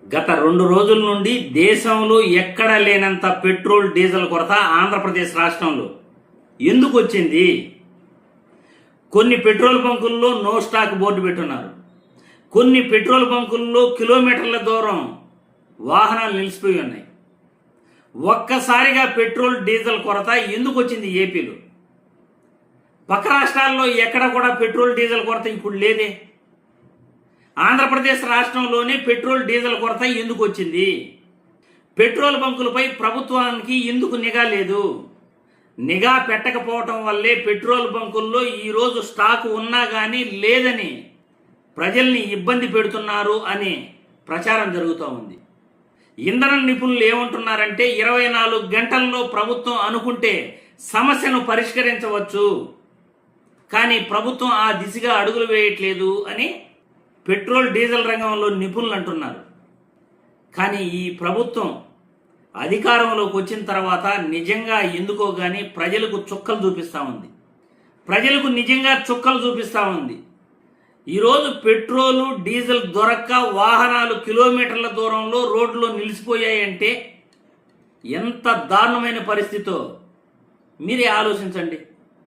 గత 2 రోజుల నుండి దేశంలో ఎక్కడా లేనంత పెట్రోల్ డీజిల్ కొరత ఆంధ్రప్రదేశ్ రాష్ట్రంలో ఎందుకు వచ్చింది? కొన్ని పెట్రోల్ బంకుల్లో నో స్టాక్ బోర్డు పెట్టున్నారు. కొన్ని పెట్రోల్ బంకుల్లో కిలోమీటర్ల దూరం వాహనాలు నిలిచిపోయి ఉన్నాయి. ఒక్కసారిగా పెట్రోల్ డీజిల్ కొరత ఎందుకు వచ్చింది ఏపీలో? పక్క రాష్ట్రాల్లో ఎక్కడ కూడా పెట్రోల్ డీజిల్ కొరత ఇప్పుడు లేదే. ఆంధ్రప్రదేశ్ రాష్ట్రంలోనే పెట్రోల్ డీజిల్ కొరత ఎందుకు వచ్చింది? పెట్రోల్ బంకులపై ప్రభుత్వానికి ఎందుకు నిఘా లేదు? నిఘా పెట్టకపోవటం వల్లే పెట్రోల్ బంకుల్లో ఈరోజు స్టాకు ఉన్నా కానీ లేదని ప్రజల్ని ఇబ్బంది పెడుతున్నారు అని ప్రచారం జరుగుతూ ఉంది. ఇంధన నిపుణులు ఏమంటున్నారంటే 24 గంటల్లో ప్రభుత్వం అనుకుంటే సమస్యను పరిష్కరించవచ్చు, కానీ ప్రభుత్వం ఆ దిశగా అడుగులు వేయట్లేదు అని పెట్రోల్ డీజిల్ రంగంలో నిపుణులు అంటున్నారు. కానీ ఈ ప్రభుత్వం అధికారంలోకి వచ్చిన తర్వాత నిజంగా ఎందుకో కానీ ప్రజలకు చుక్కలు చూపిస్తూ ఉంది. ప్రజలకు నిజంగా చుక్కలు చూపిస్తూ ఉంది. ఈరోజు పెట్రోలు డీజిల్ దొరక్క వాహనాలు కిలోమీటర్ల దూరంలో రోడ్లో నిలిచిపోయాయంటే ఎంత దారుణమైన పరిస్థితో మీరే ఆలోచించండి.